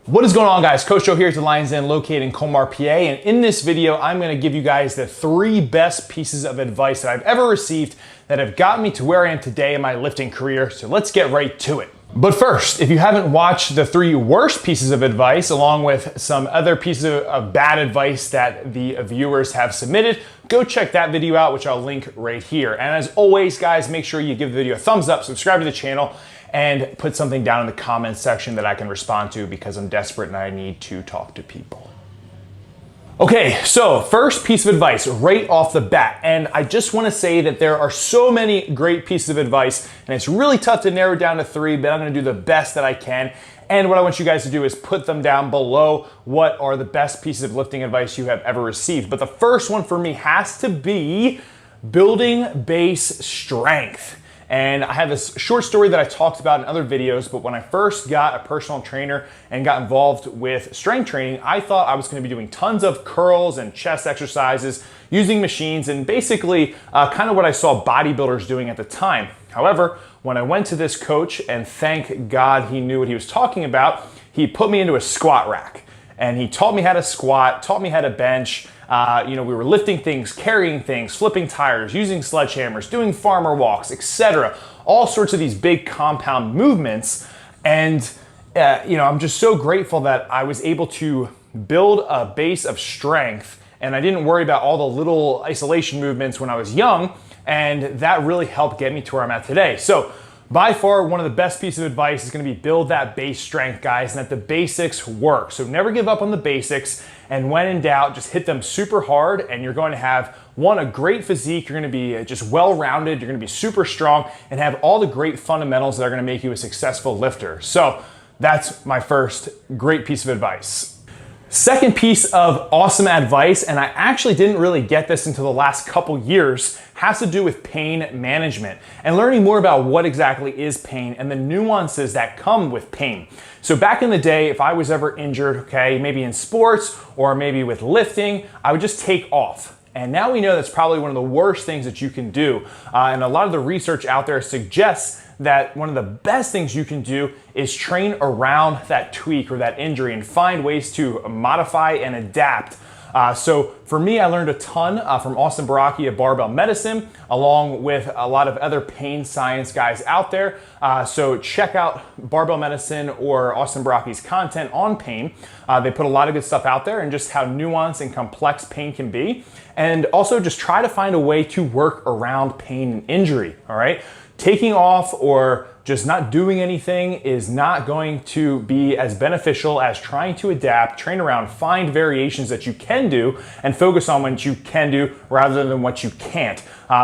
What is going on, guys? Coach Joe here at the Lions Den located in Colmar, PA. And in this video, I'm going to give you guys the 3 best pieces of advice that I've ever received that have gotten me to where I am today in my lifting career. So let's get right to it. But first, if you haven't watched the 3 worst pieces of advice, along with some other pieces of bad advice that the viewers have submitted, go check that video out, which I'll link right here. And as always, guys, make sure you give the video a thumbs up, subscribe to the channel, and put something down in the comments section that I can respond to because I'm desperate and I need to talk to people. Okay, so first piece of advice right off the bat. And I just want to say that there are so many great pieces of advice and it's really tough to narrow down to 3, but I'm going to do the best that I can. And what I want you guys to do is put them down below what are the best pieces of lifting advice you have ever received. But the first one for me has to be building base strength. And I have this short story that I talked about in other videos, but when I first got a personal trainer and got involved with strength training, I thought I was going to be doing tons of curls and chest exercises using machines and basically kind of what I saw bodybuilders doing at the time. However, when I went to this coach, and thank God he knew what he was talking about, he put me into a squat rack and he taught me how to squat, taught me how to bench. We were lifting things, carrying things, flipping tires, using sledgehammers, doing farmer walks, etc. All sorts of these big compound movements. And, I'm just so grateful that I was able to build a base of strength and I didn't worry about all the little isolation movements when I was young. And that really helped get me to where I'm at today. So by far, one of the best pieces of advice is going to be build that base strength, guys, and that the basics work. So never give up on the basics. And when in doubt, just hit them super hard and you're going to have, a great physique. You're going to be just well-rounded. You're going to be super strong and have all the great fundamentals that are going to make you a successful lifter. So that's my first great piece of advice. Second piece of awesome advice, and I actually didn't really get this until the last couple years, has to do with pain management and learning more about what exactly is pain and the nuances that come with pain. So back in the day, if I was ever injured, maybe in sports or maybe with lifting, I would just take off. And now we know that's probably one of the worst things that you can do. And a lot of the research out there suggests that one of the best things you can do is train around that tweak or that injury and find ways to modify and adapt. So for me, I learned a ton from Austin Baraki at Barbell Medicine, along with a lot of other pain science guys out there. So check out Barbell Medicine or Austin Baraki's content on pain. They put a lot of good stuff out there and just how nuanced and complex pain can be. And also just try to find a way to work around pain and injury, all right? Taking off or just not doing anything is not going to be as beneficial as trying to adapt, train around, find variations that you can do, and focus on what you can do rather than what you can't.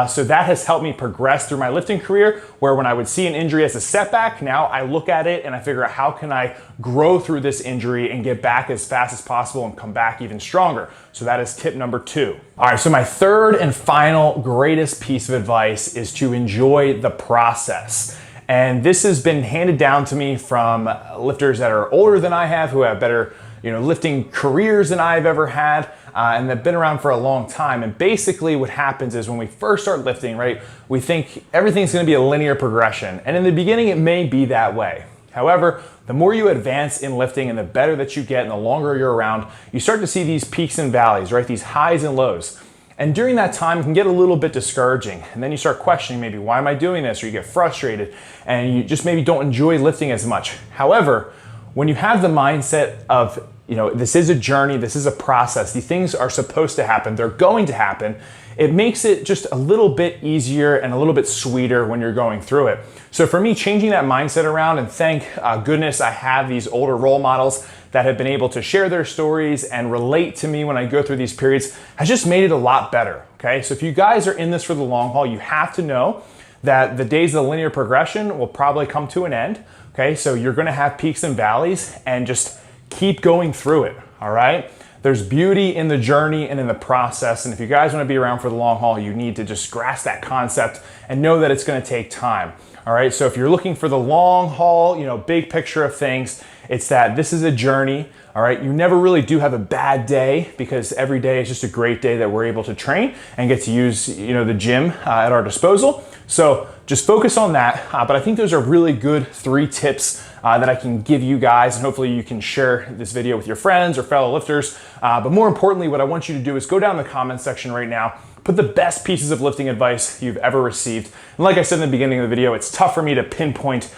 So that has helped me progress through my lifting career, where when I would see an injury as a setback, now I look at it and I figure out how can I grow through this injury and get back as fast as possible and come back even stronger. So that is tip number 2. All right, so my third and final greatest piece of advice is to enjoy the process. And this has been handed down to me from lifters that are older than I have, who have better, lifting careers than I've ever had, and they've been around for a long time. And basically what happens is when we first start lifting, right, we think everything's gonna be a linear progression. And in the beginning, it may be that way. However, the more you advance in lifting and the better that you get and the longer you're around, you start to see these peaks and valleys, right? These highs and lows. And during that time, it can get a little bit discouraging. And then you start questioning maybe, why am I doing this? Or you get frustrated and you just maybe don't enjoy lifting as much. However, when you have the mindset of, this is a journey, this is a process, these things are supposed to happen, they're going to happen, it makes it just a little bit easier and a little bit sweeter when you're going through it. So for me, changing that mindset around, and thank goodness I have these older role models that have been able to share their stories and relate to me when I go through these periods, has just made it a lot better, okay? So if you guys are in this for the long haul, you have to know that the days of the linear progression will probably come to an end, okay? So you're gonna have peaks and valleys and just keep going through it, all right? There's beauty in the journey and in the process. And if you guys want to be around for the long haul, you need to just grasp that concept and know that it's going to take time. All right. So if you're looking for the long haul, big picture of things, it's that this is a journey. All right. You never really do have a bad day because every day is just a great day that we're able to train and get to use, the gym at our disposal. So just focus on that. But I think those are really good 3 tips that I can give you guys, and hopefully you can share this video with your friends or fellow lifters. But more importantly, what I want you to do is go down in the comments section right now, put the best pieces of lifting advice you've ever received. And like I said in the beginning of the video, it's tough for me to pinpoint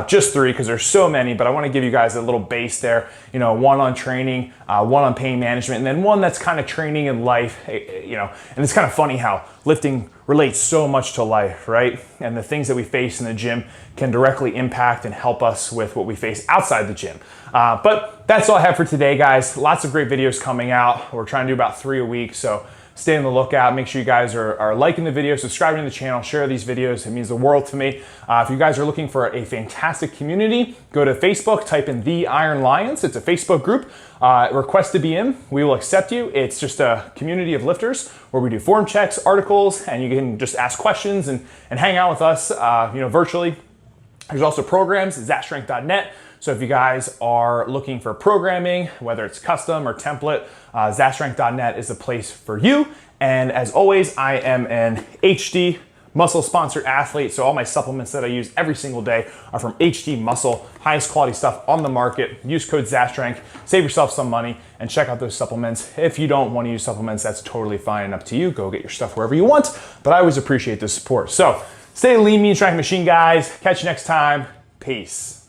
just 3 because there's so many, but I want to give you guys a little base there. You know, 1 on training, 1 on pain management, and then 1 that's kind of training in life, you know. And it's kind of funny how lifting relates so much to life, right? And the things that we face in the gym can directly impact and help us with what we face outside the gym. But that's all I have for today, guys. Lots of great videos coming out. We're trying to do about 3 a week, so stay on the lookout. Make sure you guys are liking the video, subscribing to the channel, share these videos. It means the world to me. If you guys are looking for a fantastic community, go to Facebook, type in The Iron Lions. It's a Facebook group. Request to be in. We will accept you. It's just a community of lifters where we do form checks, articles, and you can just ask questions and hang out with us virtually. There's also programs, zatstrength.net. So if you guys are looking for programming, whether it's custom or template, zatstrength.net is the place for you. And as always, I am an HD Muscle sponsored athlete. So all my supplements that I use every single day are from HD Muscle, highest quality stuff on the market. Use code ZATSTRENGTH, save yourself some money, and check out those supplements. If you don't want to use supplements, that's totally fine and up to you. Go get your stuff wherever you want, but I always appreciate the support. So stay lean, mean, strength machine, guys. Catch you next time. Peace.